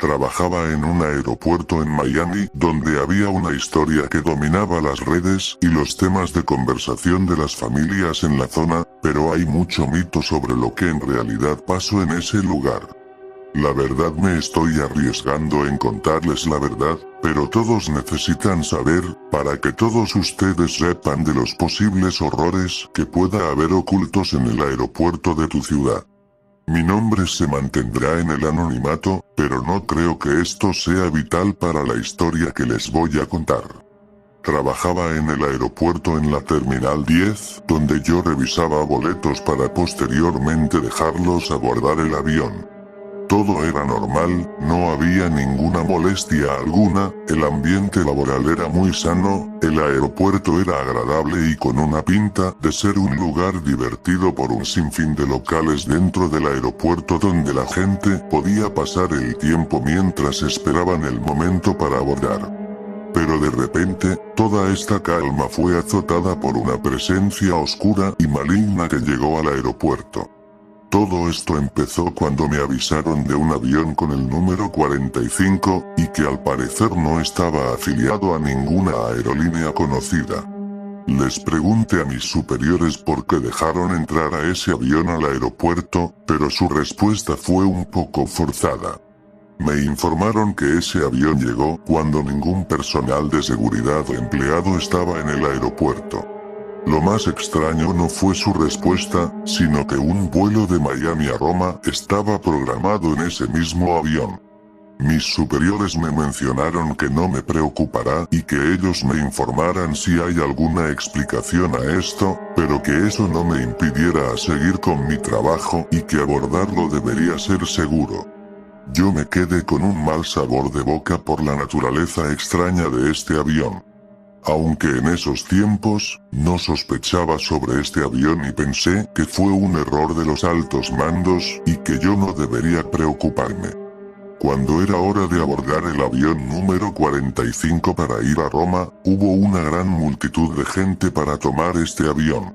Trabajaba en un aeropuerto en Miami, donde había una historia que dominaba las redes y los temas de conversación de las familias en la zona, pero hay mucho mito sobre lo que en realidad pasó en ese lugar. La verdad, me estoy arriesgando en contarles la verdad, pero todos necesitan saber, para que todos ustedes sepan de los posibles horrores que pueda haber ocultos en el aeropuerto de tu ciudad. Mi nombre se mantendrá en el anonimato, pero no creo que esto sea vital para la historia que les voy a contar. Trabajaba en el aeropuerto en la Terminal 10, donde yo revisaba boletos para posteriormente dejarlos abordar el avión. Todo era normal, no había ninguna molestia alguna, el ambiente laboral era muy sano, el aeropuerto era agradable y con una pinta de ser un lugar divertido por un sinfín de locales dentro del aeropuerto donde la gente podía pasar el tiempo mientras esperaban el momento para abordar. Pero de repente, toda esta calma fue azotada por una presencia oscura y maligna que llegó al aeropuerto. Todo esto empezó cuando me avisaron de un avión con el número 45, y que al parecer no estaba afiliado a ninguna aerolínea conocida. Les pregunté a mis superiores por qué dejaron entrar a ese avión al aeropuerto, pero su respuesta fue un poco forzada. Me informaron que ese avión llegó cuando ningún personal de seguridad o empleado estaba en el aeropuerto. Lo más extraño no fue su respuesta, sino que un vuelo de Miami a Roma estaba programado en ese mismo avión. Mis superiores me mencionaron que no me preocupará y que ellos me informaran si hay alguna explicación a esto, pero que eso no me impidiera seguir con mi trabajo y que abordarlo debería ser seguro. Yo me quedé con un mal sabor de boca por la naturaleza extraña de este avión. Aunque en esos tiempos, no sospechaba sobre este avión y pensé que fue un error de los altos mandos y que yo no debería preocuparme. Cuando era hora de abordar el avión número 45 para ir a Roma, hubo una gran multitud de gente para tomar este avión.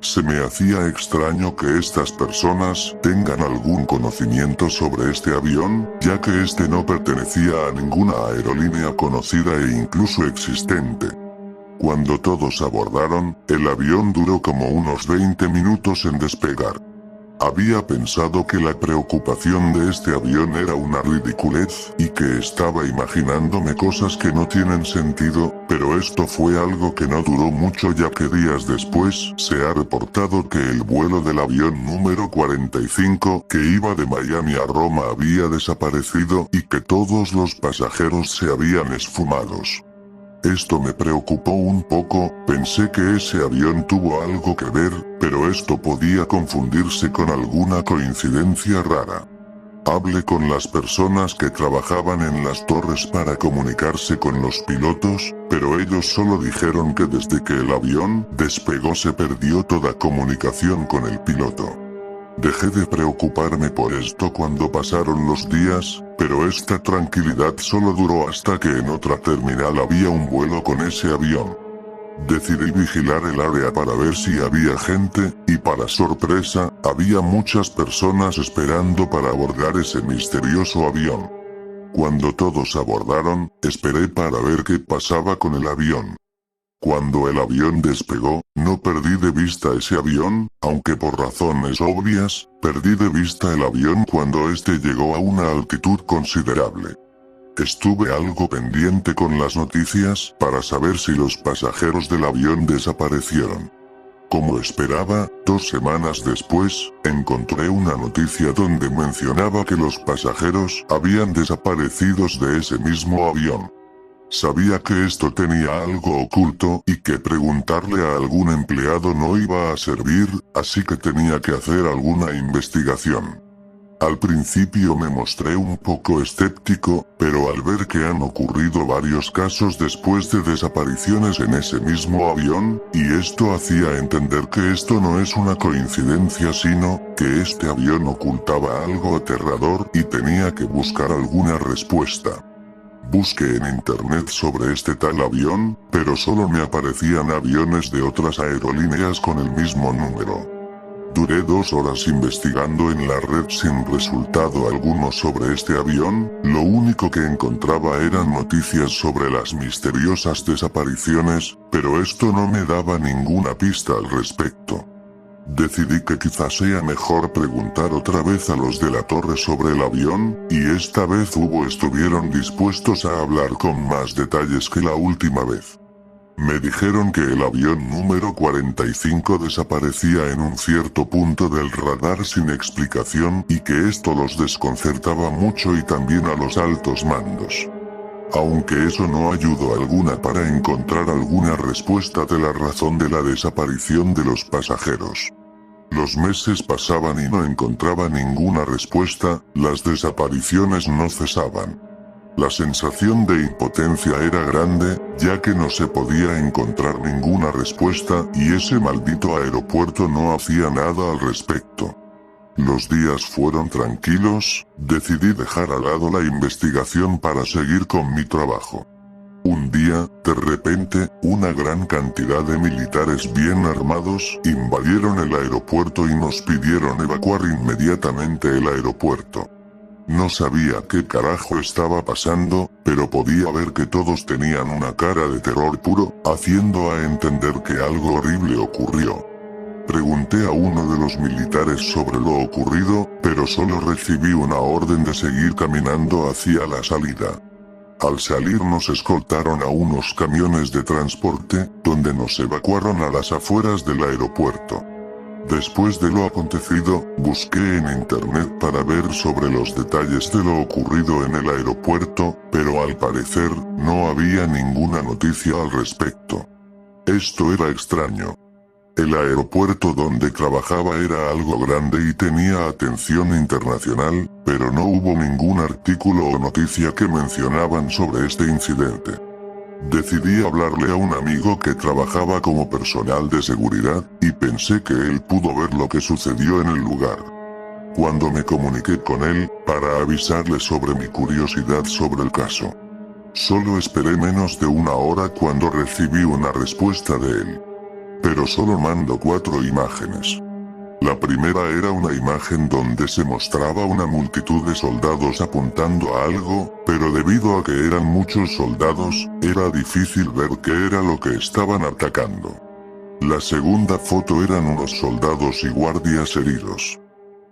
Se me hacía extraño que estas personas tengan algún conocimiento sobre este avión, ya que este no pertenecía a ninguna aerolínea conocida e incluso existente. Cuando todos abordaron, el avión duró como unos 20 minutos en despegar. Había pensado que la preocupación de este avión era una ridiculez, y que estaba imaginándome cosas que no tienen sentido, pero esto fue algo que no duró mucho, ya que días después, se ha reportado que el vuelo del avión número 45, que iba de Miami a Roma, había desaparecido y que todos los pasajeros se habían esfumado. Esto me preocupó un poco, pensé que ese avión tuvo algo que ver, pero esto podía confundirse con alguna coincidencia rara. Hablé con las personas que trabajaban en las torres para comunicarse con los pilotos, pero ellos solo dijeron que desde que el avión despegó se perdió toda comunicación con el piloto. Dejé de preocuparme por esto cuando pasaron los días, pero esta tranquilidad solo duró hasta que en otra terminal había un vuelo con ese avión. Decidí vigilar el área para ver si había gente, y para sorpresa, había muchas personas esperando para abordar ese misterioso avión. Cuando todos abordaron, esperé para ver qué pasaba con el avión. Cuando el avión despegó, no perdí de vista ese avión, aunque por razones obvias, perdí de vista el avión cuando este llegó a una altitud considerable. Estuve algo pendiente con las noticias para saber si los pasajeros del avión desaparecieron. Como esperaba, 2 semanas después, encontré una noticia donde mencionaba que los pasajeros habían desaparecido de ese mismo avión. Sabía que esto tenía algo oculto y que preguntarle a algún empleado no iba a servir, así que tenía que hacer alguna investigación. Al principio me mostré un poco escéptico, pero al ver que han ocurrido varios casos después de desapariciones en ese mismo avión, y esto hacía entender que esto no es una coincidencia sino que este avión ocultaba algo aterrador y tenía que buscar alguna respuesta. Busqué en internet sobre este tal avión, pero solo me aparecían aviones de otras aerolíneas con el mismo número. Duré 2 horas investigando en la red sin resultado alguno sobre este avión, lo único que encontraba eran noticias sobre las misteriosas desapariciones, pero esto no me daba ninguna pista al respecto. Decidí que quizás sea mejor preguntar otra vez a los de la torre sobre el avión, y esta vez estuvieron dispuestos a hablar con más detalles que la última vez. Me dijeron que el avión número 45 desaparecía en un cierto punto del radar sin explicación y que esto los desconcertaba mucho y también a los altos mandos. Aunque eso no ayudó alguna para encontrar alguna respuesta de la razón de la desaparición de los pasajeros. Los meses pasaban y no encontraba ninguna respuesta, las desapariciones no cesaban. La sensación de impotencia era grande, ya que no se podía encontrar ninguna respuesta y ese maldito aeropuerto no hacía nada al respecto. Los días fueron tranquilos, decidí dejar al lado la investigación para seguir con mi trabajo. Un día, de repente, una gran cantidad de militares bien armados invadieron el aeropuerto y nos pidieron evacuar inmediatamente el aeropuerto. No sabía qué carajo estaba pasando, pero podía ver que todos tenían una cara de terror puro, haciendo a entender que algo horrible ocurrió. Pregunté a uno de los militares sobre lo ocurrido, pero solo recibí una orden de seguir caminando hacia la salida. Al salir nos escoltaron a unos camiones de transporte, donde nos evacuaron a las afueras del aeropuerto. Después de lo acontecido, busqué en internet para ver sobre los detalles de lo ocurrido en el aeropuerto, pero al parecer, no había ninguna noticia al respecto. Esto era extraño. El aeropuerto donde trabajaba era algo grande y tenía atención internacional, pero no hubo ningún artículo o noticia que mencionaban sobre este incidente. Decidí hablarle a un amigo que trabajaba como personal de seguridad, y pensé que él pudo ver lo que sucedió en el lugar. Cuando me comuniqué con él, para avisarle sobre mi curiosidad sobre el caso. Solo esperé menos de una hora cuando recibí una respuesta de él. Pero solo mandó 4 imágenes. La primera era una imagen donde se mostraba una multitud de soldados apuntando a algo, pero debido a que eran muchos soldados, era difícil ver qué era lo que estaban atacando. La segunda foto eran unos soldados y guardias heridos.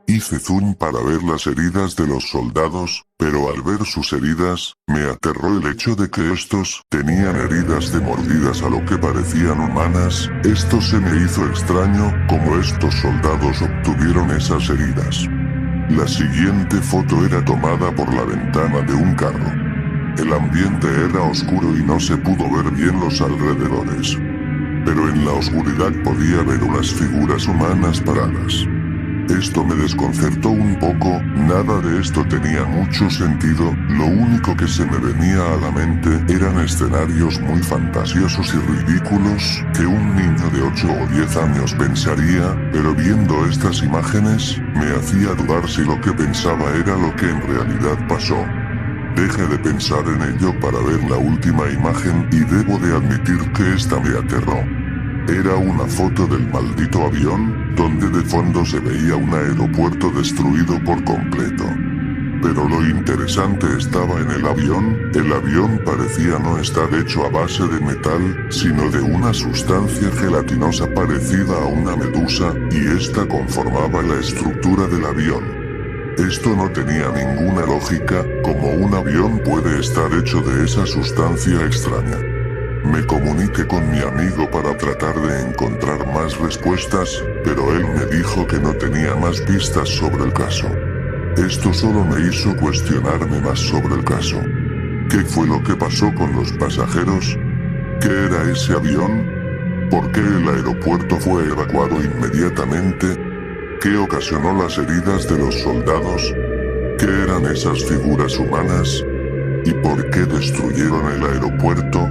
Hice zoom para ver las heridas de los soldados, pero al ver sus heridas, me aterró el hecho de que estos tenían heridas de mordidas a lo que parecían humanas. Esto se me hizo extraño, como estos soldados obtuvieron esas heridas. La siguiente foto era tomada por la ventana de un carro. El ambiente era oscuro y no se pudo ver bien los alrededores. Pero en la oscuridad podía ver unas figuras humanas paradas. Esto me desconcertó un poco, nada de esto tenía mucho sentido, lo único que se me venía a la mente eran escenarios muy fantasiosos y ridículos, que un niño de 8 o 10 años pensaría, pero viendo estas imágenes, me hacía dudar si lo que pensaba era lo que en realidad pasó. Dejé de pensar en ello para ver la última imagen y debo de admitir que esta me aterró. Era una foto del maldito avión, donde de fondo se veía un aeropuerto destruido por completo. Pero lo interesante estaba en el avión parecía no estar hecho a base de metal, sino de una sustancia gelatinosa parecida a una medusa, y esta conformaba la estructura del avión. Esto no tenía ninguna lógica, como un avión puede estar hecho de esa sustancia extraña. Me comuniqué con mi amigo para tratar de encontrar más respuestas, pero él me dijo que no tenía más pistas sobre el caso. Esto solo me hizo cuestionarme más sobre el caso. ¿Qué fue lo que pasó con los pasajeros? ¿Qué era ese avión? ¿Por qué el aeropuerto fue evacuado inmediatamente? ¿Qué ocasionó las heridas de los soldados? ¿Qué eran esas figuras humanas? ¿Y por qué destruyeron el aeropuerto?